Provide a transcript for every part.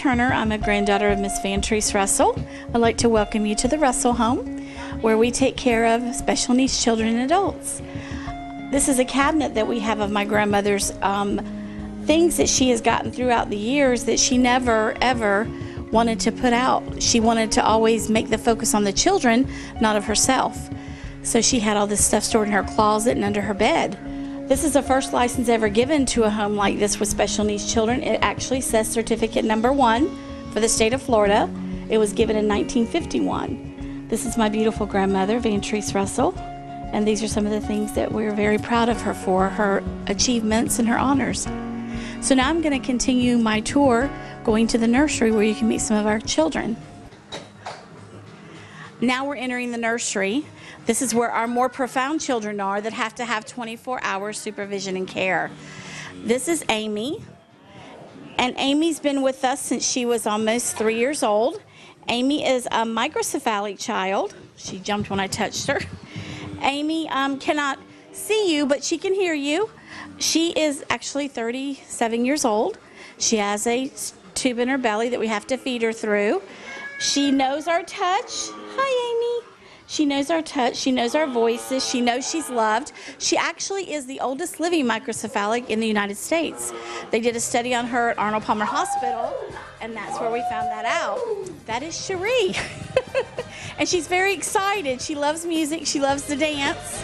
Turner. I'm a granddaughter of Miss Vantrese Russell. I'd like to welcome you to the Russell home, where we take care of special needs children and adults. This is a cabinet that we have of my grandmother's things that she has gotten throughout the years that she never ever wanted to put out. She wanted to always make the focus on the children, not of herself. So she had all this stuff stored in her closet and under her bed. This is the first license ever given to a home like this with special needs children. It actually says certificate number 1 for the state of Florida. It was given in 1951. This is my beautiful grandmother, Vantrese Russell, and these are some of the things that we're very proud of her for, her achievements and her honors. So now I'm going to continue my tour going to the nursery where you can meet some of our children. Now we're entering the nursery. This is where our more profound children are that have to have 24-hour supervision and care. This is Amy, and Amy's been with us since she was almost 3 years old. Amy is a microcephalic child. She jumped when I touched her. Amy cannot see you, but she can hear you. She is actually 37 years old. She has a tube in her belly that we have to feed her through. She knows our touch. Hi, Amy. She knows our touch. She knows our voices. She knows she's loved. She actually is the oldest living microcephalic in the United States. They did a study on her at Arnold Palmer Hospital, and that's where we found that out. That is Cherie. And she's very excited. She loves music. She loves to dance.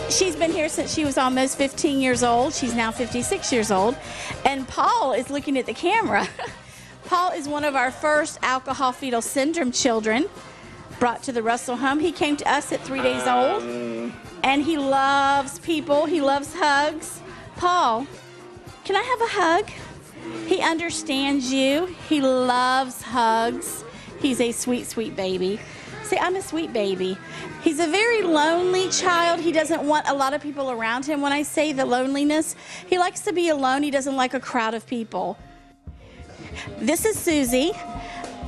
She's been here since she was almost 15 years old. She's now 56 years old. And Paul is looking at the camera. Paul is one of our first alcohol fetal syndrome children brought to the Russell home. He came to us at 3 days old, and he loves people. He loves hugs. Paul, can I have a hug? He understands you. He loves hugs. He's a sweet, sweet baby. See, I'm a sweet baby. He's a very lonely child. He doesn't want a lot of people around him. When I say the loneliness, he likes to be alone. He doesn't like a crowd of people. This is Susie.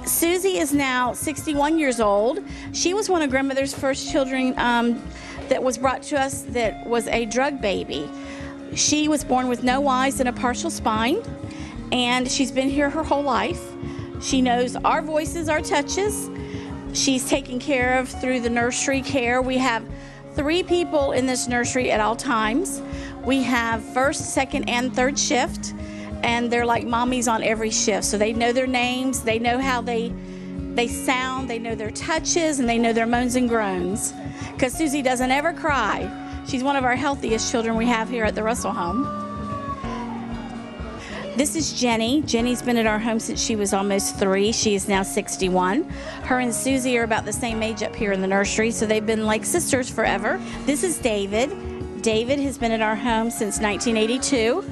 Susie is now 61 years old. She was one of grandmother's first children that was brought to us that was a drug baby. She was born with no eyes and a partial spine, and she's been here her whole life. She knows our voices, our touches. She's taken care of through the nursery care. We have 3 people in this nursery at all times. We have first, second, and third shift, and they're like mommies on every shift. So they know their names, they know how they sound, they know their touches, and they know their moans and groans. Because Susie doesn't ever cry. She's one of our healthiest children we have here at the Russell home. This is Jenny. Jenny's been at our home since she was almost 3. She is now 61. Her and Susie are about the same age up here in the nursery, so they've been like sisters forever. This is David. David has been at our home since 1982.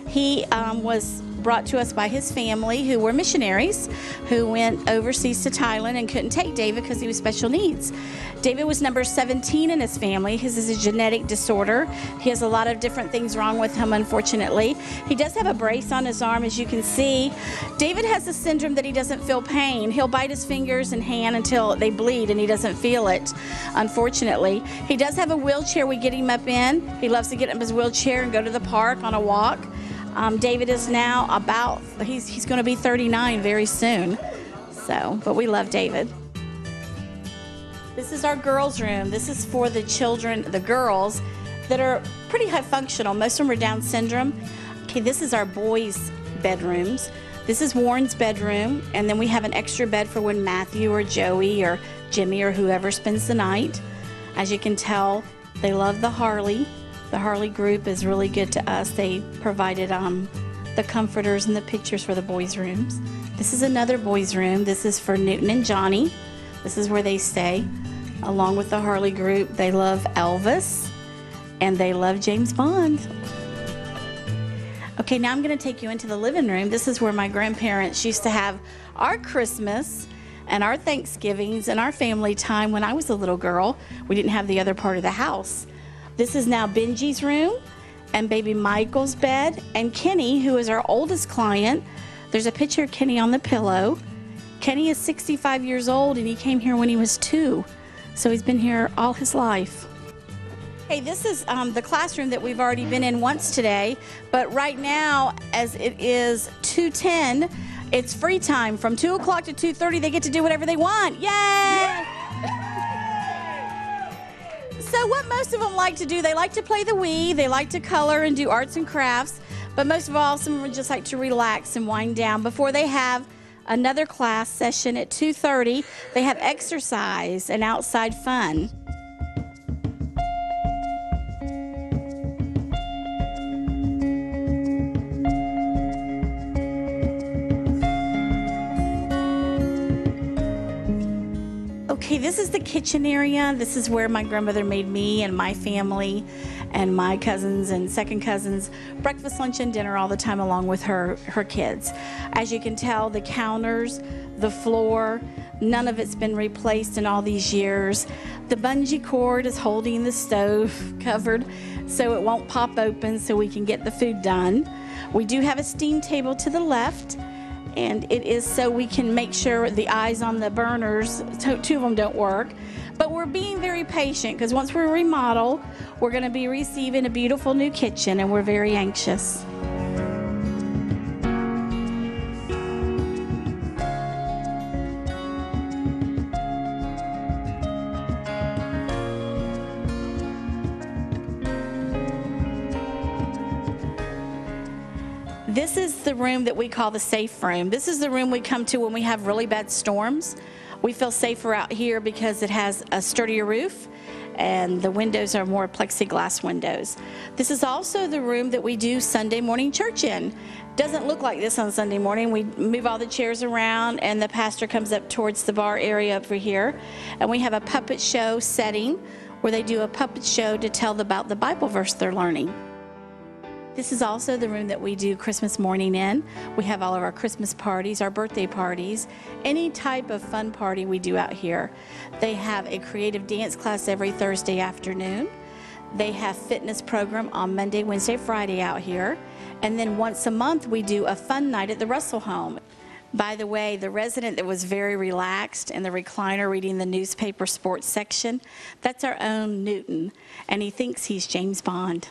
He was brought to us by his family, who were missionaries, who went overseas to Thailand and couldn't take David because he was special needs. David was number 17 in his family. His is a genetic disorder. He has a lot of different things wrong with him, unfortunately. He does have a brace on his arm, as you can see. David has a syndrome that he doesn't feel pain. He'll bite his fingers and hand until they bleed, and he doesn't feel it, unfortunately. He does have a wheelchair we get him up in. He loves to get in his wheelchair and go to the park on a walk. David is now he's going to be 39 very soon. So, but we love David. This is our girls' room. This is for the children, the girls, that are pretty high functional. Most of them are Down syndrome. Okay, this is our boys' bedrooms. This is Warren's bedroom, and then we have an extra bed for when Matthew or Joey or Jimmy or whoever spends the night. As you can tell, they love the Harley. The Harley group is really good to us. They provided the comforters and the pictures for the boys' rooms. This is another boys' room. This is for Newton and Johnny. This is where they stay, along with the Harley group. They love Elvis, and they love James Bond. Okay, now I'm going to take you into the living room. This is where my grandparents used to have our Christmas and our Thanksgivings and our family time when I was a little girl. We didn't have the other part of the house. This is now Benji's room and baby Michael's bed, and Kenny, who is our oldest client. There's a picture of Kenny on the pillow. Kenny is 65 years old, and he came here when he was 2. So he's been here all his life. Hey, this is the classroom that we've already been in once today, but right now, as it is 2:10, It's free time. From 2 o'clock to 2:30, they get to do whatever they want. Yay! So what most of them like to do, they like to play the Wii, they like to color and do arts and crafts, but most of all, some of them just like to relax and wind down before they have another class session at 2:30. They have exercise and outside fun. Okay, this is the kitchen area. This is where my grandmother made me and my family and my cousins and second cousins breakfast, lunch, and dinner all the time along with her kids. As you can tell, the counters, the floor, none of it's been replaced in all these years. The bungee cord is holding the stove covered so it won't pop open so we can get the food done. We do have a steam table to the left, and it is so we can make sure the eyes on the burners, two of them don't work. But we're being very patient because once we remodel, we're going to be receiving a beautiful new kitchen, and we're very anxious. This is the room that we call the safe room. This is the room we come to when we have really bad storms. We feel safer out here because it has a sturdier roof and the windows are more plexiglass windows. This is also the room that we do Sunday morning church in. Doesn't look like this on Sunday morning. We move all the chairs around and the pastor comes up towards the bar area over here, and we have a puppet show setting where they do a puppet show to tell about the Bible verse they're learning. This is also the room that we do Christmas morning in. We have all of our Christmas parties, our birthday parties, any type of fun party we do out here. They have a creative dance class every Thursday afternoon. They have fitness program on Monday, Wednesday, Friday out here. And then once a month we do a fun night at the Russell home. By the way, the resident that was very relaxed in the recliner reading the newspaper sports section, that's our own Newton, and he thinks he's James Bond.